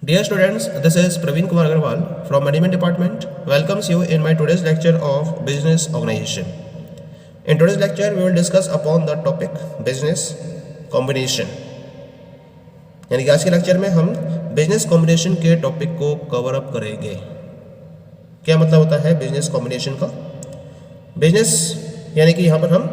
Dear students, this is Praveen Kumar Agarwal from Management Department. Welcomes you in my today's lecture of Business Organization. In today's lecture, we will discuss upon the topic Business Combination. यानी कि आज के lecture में हम business combination के topic को cover up करेंगे। क्या मतलब होता है बिजनेस कॉम्बिनेशन का? बिजनेस यानी कि यहाँ पर हम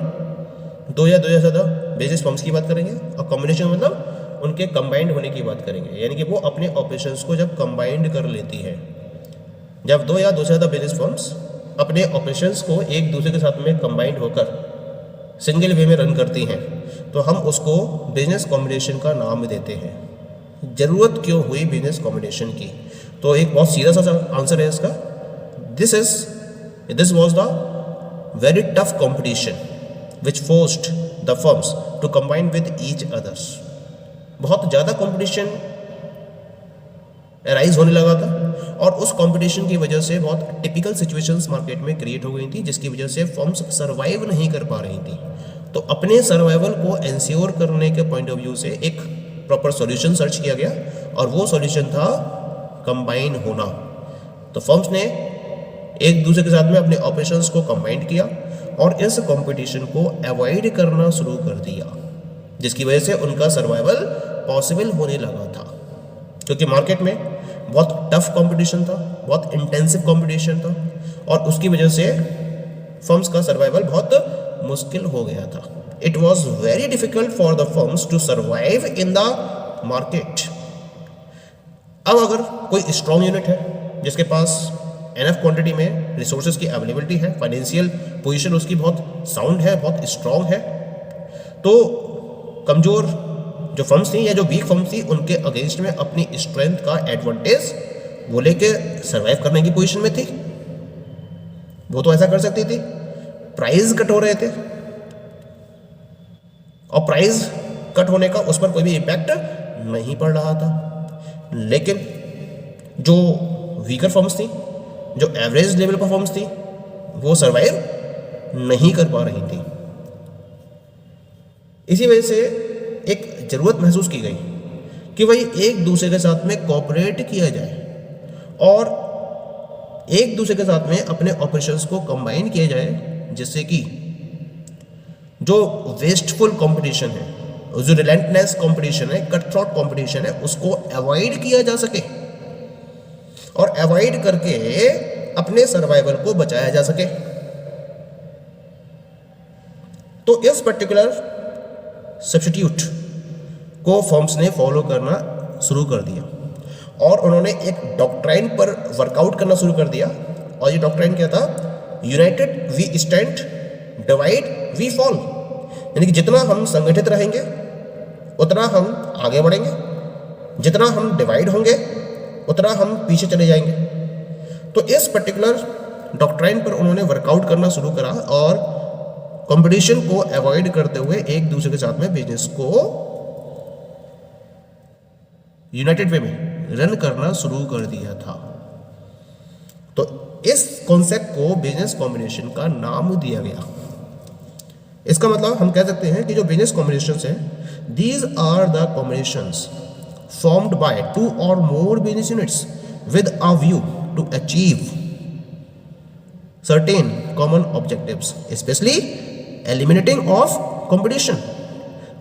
दो या ज़्यादा बिजनेस फर्म्स की बात करेंगे और कॉम्बिनेशन मतलब उनके कंबाइंड होने की बात करेंगे, यानी कि वो अपने ऑपरेशंस को जब कंबाइंड कर लेती है, जब दो या दो से ज़्यादा बिजनेस फर्म्स अपने ऑपरेशंस को एक दूसरे के साथ में कंबाइंड होकर सिंगल वे में रन करती हैं, तो हम उसको बिजनेस कॉम्बिनेशन का नाम देते हैं। ज़रूरत क्यों हुई बिजनेस कॉम्बिनेशन की? तो एक बहुत सीधा सा आंसर है इसका, this was the very tough competition which forced the firms to combine with each others. बहुत ज़्यादा कंपटीशन अराइज होने लगा था और उस कंपटीशन की वजह से बहुत टिपिकल सिचुएशंस मार्केट में क्रिएट हो गई थी, जिसकी वजह से फर्म्स सर्वाइव नहीं कर पा रही थी। तो अपने सर्वाइवल को एंश्योर करने के पॉइंट ऑफ व्यू से एक प्रॉपर सॉल्यूशन सर्च किया गया और वो सॉल्यूशन था कंबाइन होना। तो फर्म्स ने एक दूसरे के साथ में अपने ऑपरेशंस को कंबाइन किया और इस कंपटीशन को अवॉइड करना शुरू कर दिया, जिसकी वजह से उनका सर्वाइवल पॉसिबल होने लगा था। क्योंकि मार्केट में बहुत टफ कंपटीशन था, बहुत इंटेंसिव कंपटीशन था और उसकी वजह से फर्म्स का सर्वाइवल बहुत मुश्किल हो गया था। It was very difficult for the firms to survive in the market. अब अगर कोई स्ट्रॉन्ग यूनिट है जिसके पास एनफ क्वांटिटी में रिसोर्सेज की अवेलेबिलिटी है, फाइनेंशियल पोजीशन उसकी बहुत साउंड है, बहुत स्ट्रॉन्ग है, तो कमज़ोर जो फर्म्स थी या जो वीक फर्म्स थी उनके अगेंस्ट में अपनी स्ट्रेंथ का एडवांटेज वो लेके सर्वाइव करने की पोजीशन में थी। वो तो ऐसा कर सकती थी। प्राइस कट हो रहे थे और प्राइस कट होने का उस पर कोई भी इम्पैक्ट नहीं पड़ रहा था, लेकिन जो वीकर फर्म्स थी, जो एवरेज लेवल पर फर्म्स थी, वो सर्वाइव नहीं कर पा रही थी। इसी वजह से एक ज़रूरत महसूस की गई कि भाई एक दूसरे के साथ में कोऑपरेट किया जाए और एक दूसरे के साथ में अपने ऑपरेशंस को कंबाइन किया जाए, जिससे कि जो वेस्टफुल कंपटीशन है, जो रिलेंटलेस कंपटीशन है, कट थ्रॉट कंपटीशन है, उसको अवॉइड किया जा सके और अवॉइड करके अपने सर्वाइवल को बचाया जा सके। तो इस पर्टिकुलर सब्स्टिट्यूट को फर्म्स ने फॉलो करना शुरू कर दिया और उन्होंने एक डॉक्ट्राइन पर वर्कआउट करना शुरू कर दिया। और ये डॉक्ट्राइन क्या था? United we stand, divide we fall. यानी कि जितना हम संगठित रहेंगे उतना हम आगे बढ़ेंगे, जितना हम डिवाइड होंगे उतना हम पीछे चले जाएंगे। तो इस पर्टिकुलर डॉक्ट्राइन पर उन्होंने वर्कआउट करना शुरू करा और कंपटीशन को अवॉइड करते हुए एक दूसरे के साथ में बिजनेस को यूनाइटेड वे में रन करना शुरू कर दिया था। तो इस कॉन्सेप्ट को बिजनेस कॉम्बिनेशन का नाम दिया गया। इसका मतलब हम कह सकते हैं कि जो बिजनेस कॉम्बिनेशंस हैं, these are the combinations formed by two और more business units with a view to achieve certain common objectives, especially eliminating of competition.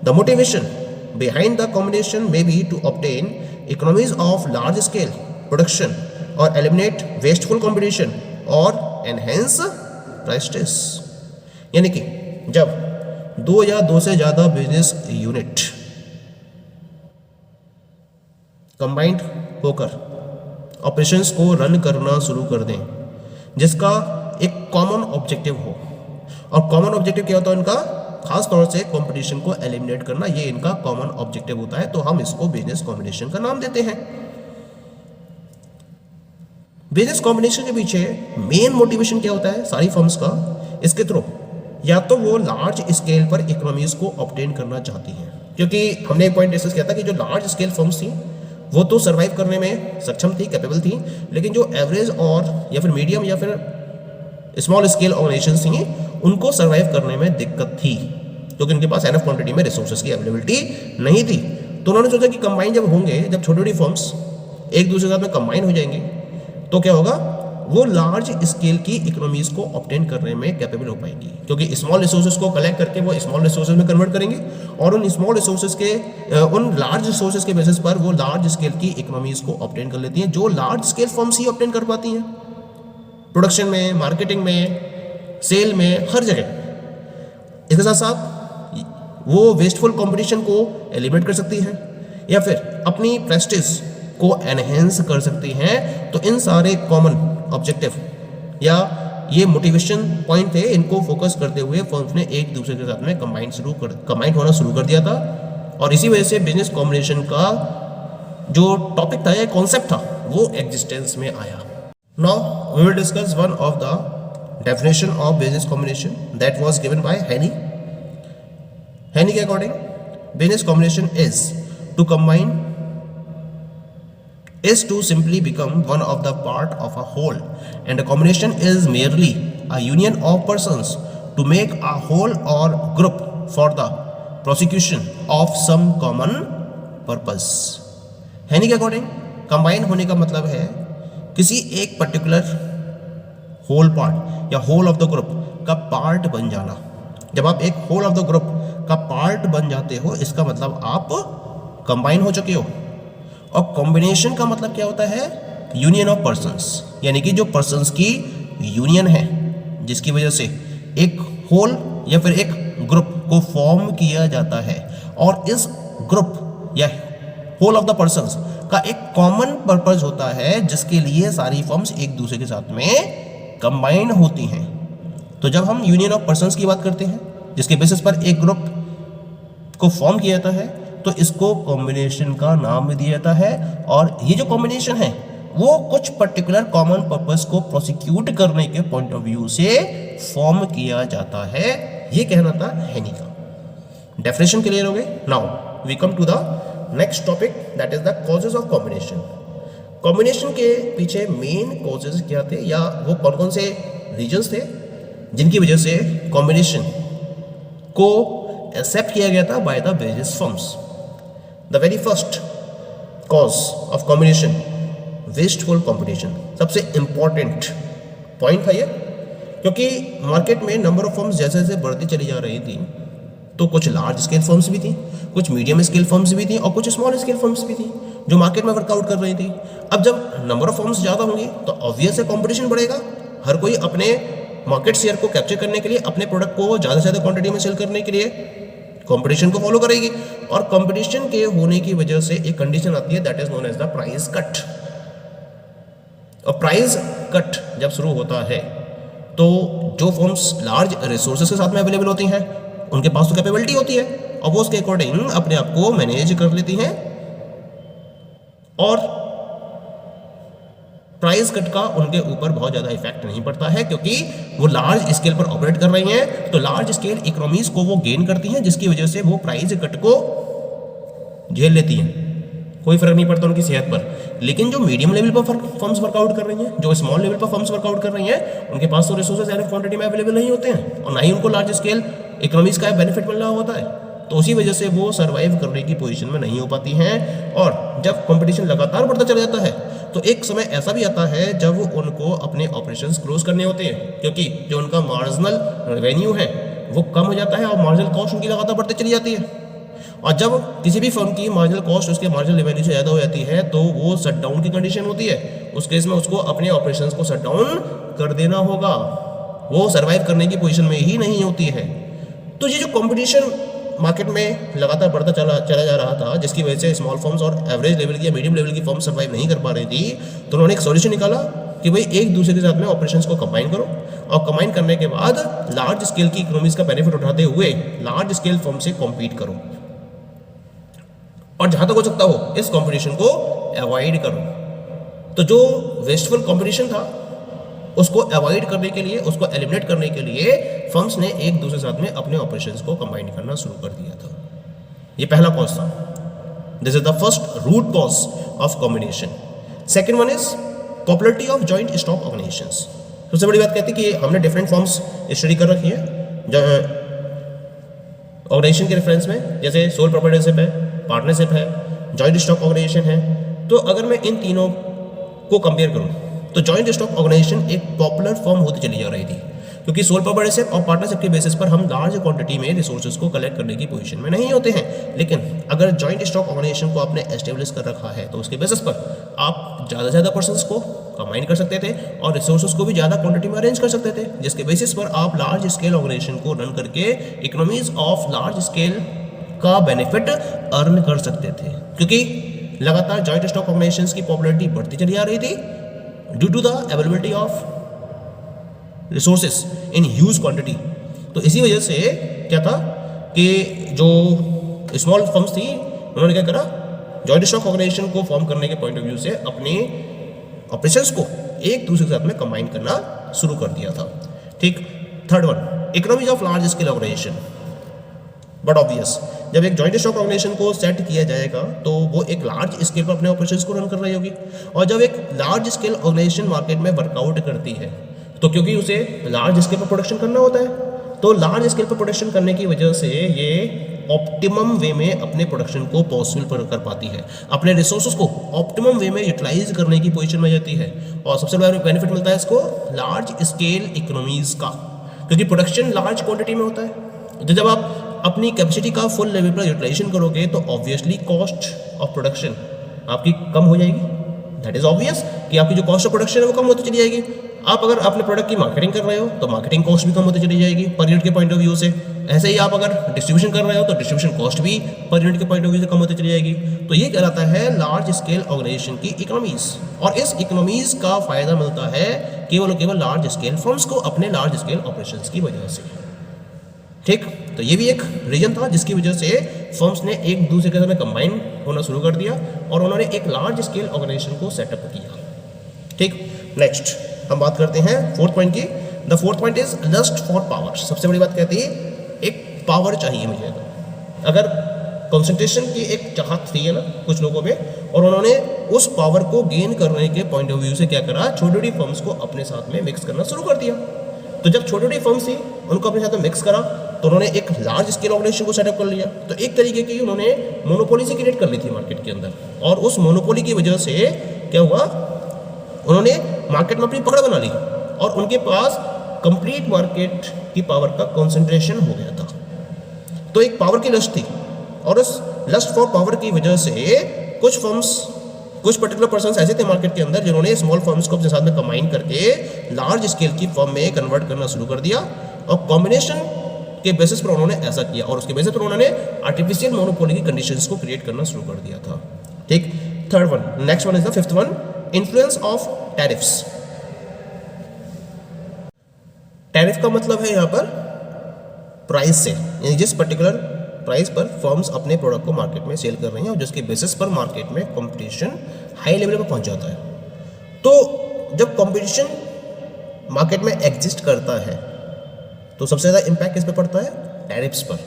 The motivation behind the combination may be to obtain economies of large scale production or eliminate wasteful competition or enhance prices. यानी कि जब दो या दो से ज़्यादा business unit combined होकर operations को रन करना शुरू कर दें, जिसका एक कॉमन ऑब्जेक्टिव हो, और कॉमन ऑब्जेक्टिव क्या होता है इनका? खास तौर से कंपटीशन को एलिमिनेट करना, ये इनका कॉमन ऑब्जेक्टिव होता है। तो हम इसको बिजनेस कॉम्बिनेशन का नाम देते हैं। बिजनेस कॉम्बिनेशन के पीछे मेन मोटिवेशन क्या होता है सारी फर्म्स का? इसके थ्रू या तो वो लार्ज स्केल पर इकोनॉमीज को ऑब्टेन करना चाहती हैं, क्योंकि हमने एक पॉइंट डिस्कस किया था कि जो लार्ज स्केल फर्म्स थी वो तो सर्वाइव करने में सक्षम थी, कैपेबल थी, लेकिन जो एवरेज और या फिर मीडियम या फिर स्मॉल स्केल ऑर्गेनाइजेशंस थी उनको सर्वाइव करने में दिक्कत थी, क्योंकि उनके पास एनफ क्वांटिटी में रिसोर्सेज की अवेलेबिलिटी नहीं थी। तो उन्होंने सोचा कि कंबाइन जब होंगे, जब छोटी छोटी फर्म्स एक दूसरे के साथ में कंबाइन हो जाएंगे तो क्या होगा, वो लार्ज स्केल की इकोनॉमीज को ऑब्टेन करने में कैपेबल हो पाएंगी, क्योंकि स्मॉल रिसोर्सेज को कलेक्ट करके वो स्मॉल रिसोर्सेज में कन्वर्ट करेंगे और उन स्मॉल रिसोर्सेज के उन लार्ज रिसोर्सेज के बेसिस पर वो लार्ज स्केल की इकोनॉमीज को ऑब्टेन कर लेती हैं, जो लार्ज स्केल फर्म्स ही ऑब्टेन कर पाती हैं प्रोडक्शन में, मार्केटिंग में, सेल में, हर जगह। इसके साथ साथ वो वेस्टफुल कंपटीशन को एलिमिनेट कर सकती है या फिर अपनी प्रेस्टिज को एनहेंस कर सकती हैं। तो इन सारे कॉमन ऑब्जेक्टिव या ये मोटिवेशन पॉइंट थे, इनको फोकस करते हुए फर्म्स ने एक दूसरे के साथ में कंबाइन होना शुरू कर दिया था और इसी वजह से बिजनेस कॉम्बिनेशन का जो टॉपिक था या कॉन्सेप्ट था वो एग्जिस्टेंस में आया। Now we will discuss one of the definition of business combination that was given by Henny. Henny के according business combination is to simply become one of the part of a whole, and a combination is merely a union of persons to make a whole or group for the prosecution of some common purpose. Henny के according combine होने का मतलब है किसी एक particular whole part या whole of the group का part बन जाना। जब आप एक होल ऑफ द ग्रुप का पार्ट बन जाते हो इसका मतलब आप कंबाइन हो चुके हो। और कॉम्बिनेशन का मतलब क्या होता है, यूनियन ऑफ पर्सन्स, यानी कि जो पर्सन्स की यूनियन है जिसकी वजह से एक होल या फिर एक ग्रुप को फॉर्म किया जाता है और इस ग्रुप या होल ऑफ द पर्सन्स का एक कॉमन पर्पस होता है जिसके लिए सारी फर्म्स एक दूसरे के साथ में कंबाइन होती हैं। तो जब हम यूनियन ऑफ पर्सन्स की बात करते हैं जिसके बेसिस पर एक ग्रुप को फॉर्म किया जाता है तो इसको कॉम्बिनेशन का नाम दिया जाता है। और ये जो कॉम्बिनेशन है वो कुछ पर्टिकुलर कॉमन पर्पस को प्रोसिक्यूट करने के पॉइंट ऑफ व्यू से फॉर्म किया जाता है। ये कहना था हैनी का। डेफिनेशन क्लियर हो गए। Now we come to the next topic that is the causes of combination. Combination के पीछे मेन कॉजेज क्या थे या वो कौन कौन से रीजंस थे जिनकी वजह से कॉम्बिनेशन को एक्सेप्ट किया गया था by the business firms. The very first cause of combination, wasteful competition, सबसे इंपॉर्टेंट पॉइंट था ये, क्योंकि मार्केट में नंबर ऑफ फर्म्स जैसे जैसे बढ़ती चली जा रही थी तो कुछ लार्ज स्केल फर्म्स भी थी, कुछ मीडियम स्केल फर्म्स भी थी और कुछ स्मॉल स्केल फर्म्स भी थी जो मार्केट में वर्कआउट कर रही थी। अब जब नंबर ऑफ फर्म्स ज़्यादा होंगी तो ऑब्वियस है कंपटीशन बढ़ेगा। हर कोई अपने मार्केट शेयर को कैप्चर करने के लिए, अपने प्रोडक्ट को ज़्यादा से ज़्यादा क्वांटिटी में सेल करने के लिए कंपटीशन को फॉलो करेगी। और कंपटीशन के होने की वजह से एक कंडीशन आती है that is known as the price cut. और प्राइस कट जब शुरू होता है तो जो फर्म्स लार्ज रिसोर्सेज के साथ में अवेलेबल होती हैं उनके पास तो कैपेबिलिटी होती है और वो उसके अकॉर्डिंग अपने आप को मैनेज कर लेती हैं और प्राइस कट का उनके ऊपर बहुत ज़्यादा इफेक्ट नहीं पड़ता है क्योंकि वो लार्ज स्केल पर ऑपरेट कर रही हैं। तो लार्ज स्केल इकोनॉमीज को वो गेन करती हैं जिसकी वजह से वो प्राइस कट को झेल लेती हैं, कोई फर्क नहीं पड़ता उनकी सेहत पर। लेकिन जो मीडियम लेवल पर फर्म्स वर्कआउट कर रही हैं, जो स्मॉल लेवल पर फर्म्स वर्कआउट कर रही हैं, उनके पास तो रिसोर्सेज एनफ क्वांटिटी में अवेलेबल नहीं होते हैं और ना ही उनको लार्ज स्केल इकोनॉमीज का बेनिफिट मिल रहा होता है। तो उसी वजह से वो सर्वाइव करने की पोजीशन में नहीं हो पाती हैं। और जब कंपटीशन लगातार बढ़ता चला जाता है तो एक समय ऐसा भी आता है जब उनको अपने ऑपरेशंस क्लोज करने होते हैं क्योंकि जो उनका मार्जिनल रेवेन्यू है वो कम हो जाता है और मार्जिनल कॉस्ट उनकी लगातार बढ़ती चली जाती है। और जब किसी भी फर्म की मार्जिनल कॉस्ट उसके मार्जिनल रेवेन्यू से ज़्यादा हो जाती है तो वो शट डाउन की कंडीशन होती है। उस केस में उसको अपने ऑपरेशंस को शट डाउन कर देना होगा, वो सर्वाइव करने की पोजीशन में ही नहीं होती है। तो ये जो कंपटीशन मार्केट में लगातार बढ़ता चला जा रहा था जिसकी वजह से स्मॉल फर्म्स और एवरेज लेवल की या मीडियम लेवल की फर्म्स सर्वाइव नहीं कर पा रही थी, तो उन्होंने एक सॉल्यूशन निकाला कि भाई एक दूसरे के साथ में ऑपरेशंस को कंबाइन करो और कंबाइन करने के बाद लार्ज स्केल की इकोनॉमीज का बेनिफिट उठाते हुए लार्ज स्केल फर्म से कॉम्पीट करो और जहां तक हो सकता हो इस कंपटीशन को अवॉइड करो। तो जो वेस्टफुल कंपटीशन था उसको अवॉइड करने के लिए, उसको एलिमिनेट करने के लिए फर्म्स ने एक दूसरे के साथ में अपने ऑपरेशंस को कंबाइन करना शुरू कर दिया था। ये पहला कॉज था। This is the first root cause of combination. Second one is popularity of joint stock organisations. सबसे बड़ी बात कहती है कि हमने डिफरेंट फर्म्स स्टडी कर रखी है ऑर्गेनाइजेशन के रेफरेंस में, जैसे सोल प्रोप्राइटरशिप है, पार्टनरशिप है, जॉइंट स्टॉक ऑर्गेनाइजेशन है, तो अगर मैं इन तीनों को कंपेयर करूं तो जॉइंट स्टॉक ऑर्गेनाइजेशन एक पॉपुलर फॉर्म होती चली जा रही थी, क्योंकि सोल प्रोप्राइटरशिप और पार्टनरशिप के बेसिस पर हम लार्ज क्वांटिटी में रिसोर्सेज को कलेक्ट करने की पोजीशन में नहीं होते हैं। लेकिन अगर जॉइंट स्टॉक ऑर्गेनाइजेशन को आपने एस्टेब्लिश कर रखा है तो उसके बेसिस पर आप ज़्यादा से ज़्यादा पर्सन्स को कंबाइन कर सकते थे और रिसोर्सेज को भी ज़्यादा क्वांटिटी में अरेंज कर सकते थे, जिसके बेसिस पर आप लार्ज स्केल ऑर्गेनाइजेशन को रन करके इकोनॉमीज ऑफ लार्ज स्केल का बेनिफिट अर्न कर सकते थे। क्योंकि लगातार जॉइंट स्टॉक ऑर्गेनाइजेशंस की पॉपुलैरिटी बढ़ती चली आ रही थी due to the availability of resources in huge quantity. तो इसी वजह से क्या था कि जो स्मॉल फर्म्स थी उन्होंने क्या करा, जॉइंट स्टॉक ऑर्गेनाइजेशन को फॉर्म करने के पॉइंट ऑफ व्यू से अपने ऑपरेशंस को एक दूसरे के साथ में कंबाइन करना शुरू कर दिया था। ठीक, third one, economies of large scale organisation. But obvious, जब एक जॉइंट स्टॉक ऑर्गेनाइजेशन को सेट किया जाएगा तो वो एक लार्ज स्केल पर अपने ऑपरेशंस को रन कर रही होगी, और जब एक लार्ज स्केल ऑर्गेनाइजेशन मार्केट में वर्कआउट करती है तो क्योंकि उसे लार्ज स्केल पर प्रोडक्शन करना होता है, तो लार्ज स्केल पर प्रोडक्शन करने की वजह से ये ऑप्टिमम वे में अपने प्रोडक्शन को पॉसिबल कर पाती है, अपने रिसोर्सेज को ऑप्टिमम वे में यूटिलाइज करने की पोजीशन में जाती है, और सबसे बड़ा बेनिफिट मिलता है इसको लार्ज स्केल इकोनॉमीज का, क्योंकि प्रोडक्शन लार्ज क्वांटिटी में होता है। तो जब आप अपनी कैपेसिटी का फुल लेवल पर यूटिलाइजेशन करोगे तो ऑब्वियसली कॉस्ट ऑफ प्रोडक्शन आपकी कम हो जाएगी। दैट इज ऑब्वियस कि आपकी जो कॉस्ट ऑफ प्रोडक्शन है वो कम होती चली जाएगी। आप अगर अपने प्रोडक्ट की मार्केटिंग कर रहे हो तो मार्केटिंग कॉस्ट भी कम होती चली जाएगी पर यूनिट के पॉइंट ऑफ व्यू से। ऐसे ही आप अगर डिस्ट्रीब्यूशन कर रहे हो तो डिस्ट्रीब्यूशन कॉस्ट भी पर यूनिट के पॉइंट ऑफ व्यू से कम होती चली जाएगी। तो ये कहलाता है लार्ज स्केल ऑर्गेनाइजेशन की इकोनॉमीज, और इस इकोनॉमीज का फायदा मिलता है केवल और केवल लार्ज स्केल फर्म्स को अपने लार्ज स्केल ऑपरेशंस की वजह से। ठीक, तो ये भी एक रीजन था जिसकी वजह से फर्म्स ने एक दूसरे के साथ कंबाइन होना शुरू कर दिया और उन्होंने एक लार्ज स्केल ऑर्गेनाइजेशन को सेटअप किया। ठीक, नेक्स्ट हम बात करते हैं फोर्थ पॉइंट की। The fourth point is lust for power. सबसे बड़ी बात कहती है एक पावर चाहिए मुझे। अगर कंसंट्रेशन की एक चाहत थी है ना कुछ लोगों में, और उन्होंने उस पावर को गेन करने के पॉइंट ऑफ व्यू से क्या करा, छोटी छोटी फर्म्स को अपने साथ में मिक्स करना शुरू कर दिया। तो जब छोटी छोटी फर्म्स थी उनको अपने साथ में मिक्स करा तो उन्होंने एक लार्ज स्केल ऑर्गेनाइजेशन को सेटअप कर लिया। तो एक तरीके की उन्होंने मोनोपोली से क्रिएट कर ली थी मार्केट के अंदर, और उस मोनोपोली की वजह से क्या हुआ, उन्होंने मार्केट में अपनी पकड़ बना ली और उनके पास कंप्लीट मार्केट की पावर का कंसंट्रेशन हो गया था। तो एक पावर की लस्ट थी, और उस लस्ट फॉर पावर की वजह से कुछ फर्म्स, कुछ पर्टिकुलर पर्सन्स ऐसे थे मार्केट के अंदर जिन्होंने स्मॉल फर्म्स को अपने साथ में कंबाइन करके लार्ज स्केल की फर्म में कन्वर्ट करना शुरू कर दिया, और कॉम्बिनेशन के बेसिस पर उन्होंने ऐसा किया, और उसके बेसिस पर उन्होंने आर्टिफिशियल मोनोपोली की कंडीशंस को क्रिएट करना शुरू कर दिया था। ठीक, third one, next one is the fifth one, influence of tariffs. Tariff का मतलब है यहाँ पर प्राइस से, यानी जिस पर्टिकुलर प्राइस पर फर्म्स अपने प्रोडक्ट को मार्केट में सेल कर रही हैं और जिसके बेसिस पर मार्केट में कंपटीशन हाई लेवल पर पहुंच जाता है। तो जब कंपटीशन मार्केट में एग्जिस्ट करता है तो सबसे ज़्यादा इम्पैक्ट किस पे पड़ता है, टैरिफ्स पर,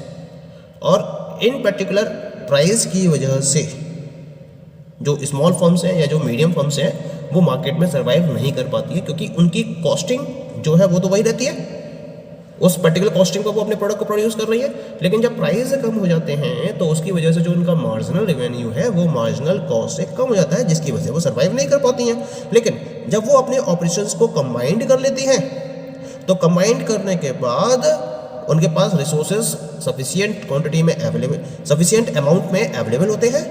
और इन पर्टिकुलर प्राइस की वजह से जो स्मॉल फर्म्स हैं या जो मीडियम फर्म्स हैं वो मार्केट में सर्वाइव नहीं कर पाती है, क्योंकि उनकी कॉस्टिंग जो है वो तो वही रहती है, उस पर्टिकुलर कॉस्टिंग पर वो अपने प्रोडक्ट को प्रोड्यूस कर रही है। लेकिन जब प्राइस कम हो जाते हैं तो उसकी वजह से जो उनका मार्जिनल रेवेन्यू है वो मार्जिनल कॉस्ट से कम हो जाता है, जिसकी वजह से वो सर्वाइव नहीं कर पाती हैं। लेकिन जब वो अपने ऑपरेशंस को कंबाइंड कर लेती हैं तो कंबाइंड करने के बाद उनके पास रिसोर्सेज सफिशिएंट क्वांटिटी में अवेलेबल, सफिशिएंट अमाउंट में अवेलेबल होते हैं,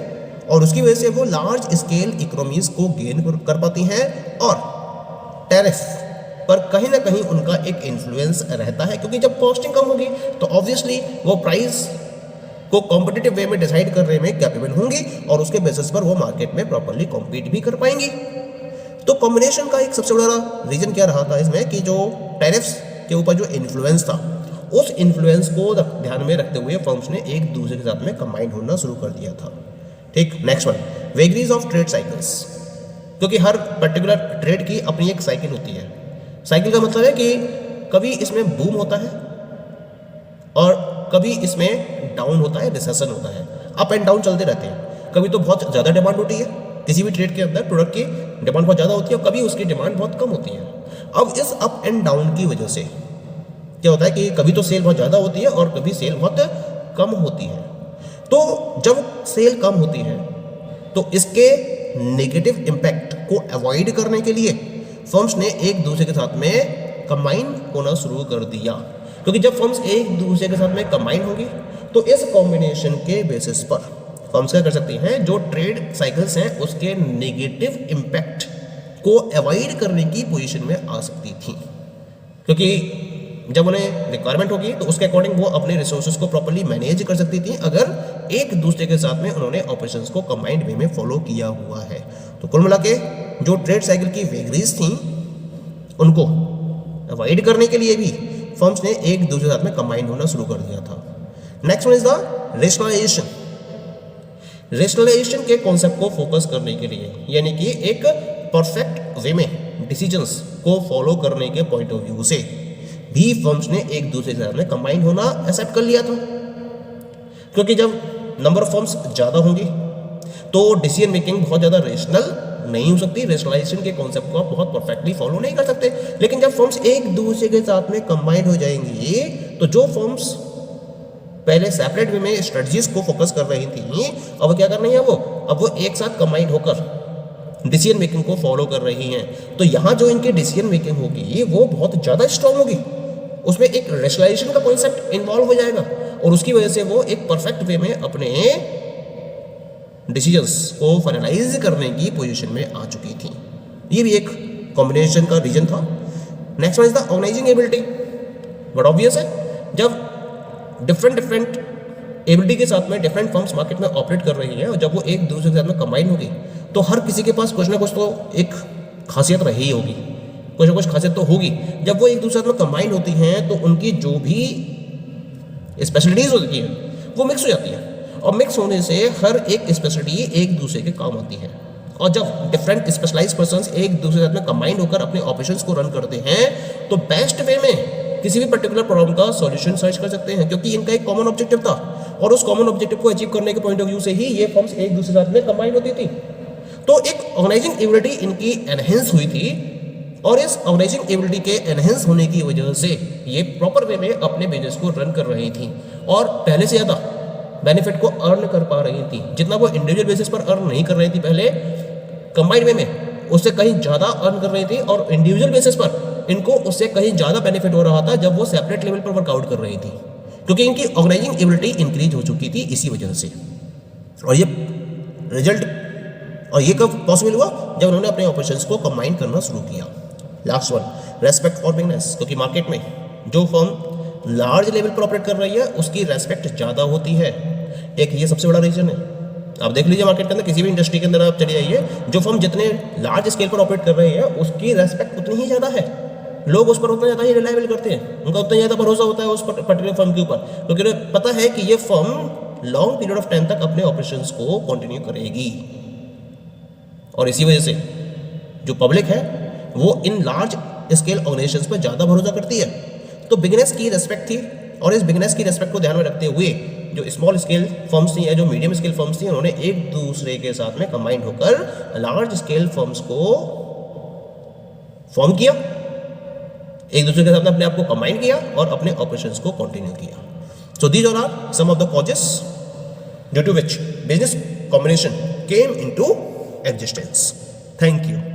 और उसकी वजह से वो लार्ज स्केल इकोनॉमीज को गेन कर पाती हैं, और टैरिफ पर कहीं ना कहीं उनका एक इन्फ्लुएंस रहता है, क्योंकि जब कॉस्टिंग कम होगी तो ऑब्वियसली वो प्राइस को कॉम्पिटिटिव वे में डिसाइड करने में कैपेबल होंगी, और उसके बेसिस पर वो मार्केट में प्रॉपर्ली कॉम्पीट भी कर पाएंगी। तो कॉम्बिनेशन का एक सबसे बड़ा रीजन क्या रहा था इसमें कि जो टैरिफ्स के ऊपर जो इन्फ्लुएंस था, उस इन्फ्लुएंस को ध्यान में रखते हुए फर्म्स ने एक दूसरे के साथ में कंबाइन होना शुरू कर दिया था। ठीक, next one, vagaries of trade cycles. क्योंकि हर पर्टिकुलर ट्रेड की अपनी एक साइकिल होती है। साइकिल का मतलब है कि कभी इसमें बूम होता है और कभी इसमें डाउन होता है, रिसेशन होता है, अप एंड डाउन चलते रहते हैं। कभी तो बहुत ज़्यादा डिमांड होती है, किसी भी ट्रेड के अंदर प्रोडक्ट की डिमांड बहुत ज़्यादा होती है, और कभी उसकी डिमांड बहुत कम होती है। अब इस अप एंड डाउन की वजह से क्या होता है कि कभी तो सेल बहुत ज़्यादा होती है और कभी सेल बहुत कम होती है। तो जब सेल कम होती है तो इसके नेगेटिव इम्पैक्ट को अवॉइड करने के लिए फर्म्स ने एक दूसरे के साथ में कंबाइन होना शुरू कर दिया, क्योंकि जब फर्म्स एक दूसरे के साथ में कंबाइन होंगी तो इस कॉम्बिनेशन के बेसिस पर फर्म्स क्या कर सकती हैं, जो ट्रेड साइकिल्स हैं उसके नेगेटिव इम्पैक्ट को अवॉइड करने की पोजीशन में आ सकती थी, क्योंकि जब उन्हें रिक्वायरमेंट होगी तो उसके अकॉर्डिंग वो अपने रिसोर्सेज को प्रॉपर्ली मैनेज कर सकती थी अगर एक दूसरे के साथ में उन्होंने ऑपरेशंस को कंबाइंड वे में फॉलो किया हुआ है। तो कुल मिला के जो ट्रेड साइकिल की वेगरीज थी उनको अवॉइड करने के लिए भी फर्म्स ने एक दूसरे के साथ में कंबाइन होना शुरू कर दिया था। Next one is the rationalisation. Rationalisation के कॉन्सेप्ट को फोकस करने के लिए, यानी कि एक परफेक्ट वे में डिसीजंस को फॉलो करने के पॉइंट ऑफ व्यू से भी फर्म्स ने एक दूसरे के साथ में कंबाइन होना एक्सेप्ट कर लिया था, क्योंकि जब नंबर ऑफ फर्म्स ज़्यादा होंगी तो डिसीजन मेकिंग बहुत ज़्यादा रेशनल नहीं हो सकती, रेशनलाइजेशन के कॉन्सेप्ट को आप बहुत परफेक्टली फॉलो नहीं कर सकते। लेकिन जब फर्म्स एक दूसरे के साथ में कंबाइन हो जाएंगी तो जो फर्म्स पहले सेपरेट वे में स्ट्रेटजीज को फोकस कर रही थी अब क्या कर रही है अब वो एक साथ कंबाइन होकर डिसीजन मेकिंग को फॉलो कर रही हैं। तो यहाँ जो इनकी डिसीजन मेकिंग होगी वो बहुत ज़्यादा स्ट्रांग होगी, उसमें एक रेशनलाइजेशन का कॉन्सेप्ट इन्वॉल्व हो जाएगा और उसकी वजह से वो एक परफेक्ट वे में अपने डिसीजंस को फाइनलाइज करने की पोजीशन में आ चुकी थी। ये भी एक कॉम्बिनेशन का रीजन था। Next one is the organising ability. But obvious है, जब डिफरेंट एबिलिटी के साथ में डिफरेंट फर्म्स मार्केट में ऑपरेट कर रही हैं और जब वो एक दूसरे के साथ में कंबाइन होगी तो हर किसी के पास कुछ ना कुछ तो एक खासियत रही होगी, कुछ ना कुछ खासियत तो होगी। जब वो एक दूसरे के साथ में कंबाइन होती हैं तो उनकी जो भी स्पेशलिटीज होती हैं वो मिक्स हो जाती है और मिक्स होने से हर एक स्पेशलिटी एक दूसरे के काम आती है। और जब डिफरेंट स्पेशलाइज्ड पर्सन्स एक दूसरे के साथ में कंबाइन होकर अपने ऑपरेशंस को रन करते हैं तो बेस्ट वे में किसी भी पर्टिकुलर प्रॉब्लम का सॉल्यूशन सर्च कर सकते हैं, क्योंकि इनका एक कॉमन ऑब्जेक्टिव था और उस कॉमन ऑब्जेक्टिव को अचीव करने के पॉइंट ऑफ व्यू से ही ये फर्म्स एक दूसरे के साथ में कंबाइन होती थी। तो एक ऑर्गेनाइजिंग एबिलिटी इनकी एनहेंस हुई थी और इस ऑर्गेनाइजिंग एबिलिटी के एनहेंस होने की वजह से ये प्रॉपर वे में अपने बिजनेस को रन कर रही थी और पहले से ज़्यादा बेनिफिट को अर्न कर पा रही थी। जितना वो इंडिविजुअल बेसिस पर अर्न नहीं कर रही थी पहले कंबाइंड वे में, उससे कहीं ज़्यादा अर्न कर रही थी और इंडिविजुअल बेसिस पर इनको उससे कहीं ज़्यादा बेनिफिट हो रहा था जब वो सेपरेट लेवल पर वर्कआउट कर रही थी, क्योंकि इनकी ऑर्गेनाइजिंग एबिलिटी इंक्रीज हो चुकी थी इसी वजह से। और ये रिजल्ट और ये कब पॉसिबल हुआ, जब उन्होंने अपने ऑपरेशंस को कंबाइन करना शुरू किया। Last one, respect for beginners, क्योंकि मार्केट में जो फर्म लार्ज लेवल पर ऑपरेट कर रही है उसकी रेस्पेक्ट ज़्यादा होती है। एक ये सबसे बड़ा रीजन है। आप देख लीजिए मार्केट के अंदर किसी भी इंडस्ट्री के अंदर आप चले आइए, जो फर्म जितने लार्ज स्केल पर ऑपरेट कर रही है उसकी रेस्पेक्ट उतनी ही ज़्यादा है, लोग उस पर उतना ज़्यादा ही रिलायबल करते हैं, उनका उतना ज़्यादा भरोसा होता है उस पर्टिकुलर फर्म के ऊपर, क्योंकि उन्हें पता है कि ये firm long period of time तक अपने ऑपरेशंस को कंटिन्यू करेगी। और इसी वजह से जो पब्लिक है वो इन लार्ज स्केल ऑर्गेनाइजेशंस पर ज़्यादा भरोसा करती है। तो बिगनर्स की रेस्पेक्ट थी और इस बिगनर्स की रेस्पेक्ट को ध्यान में रखते हुए जो स्मॉल स्केल फर्म्स थी या जो मीडियम स्केल फर्म्स थी उन्होंने एक दूसरे के साथ में कंबाइन होकर लार्ज स्केल फर्म्स को फॉर्म किया, एक दूसरे के साथ में अपने आप को कंबाइन किया और अपने ऑपरेशंस को कंटिन्यू किया। So these are some of the causes due to which business combination came into existence. Thank you.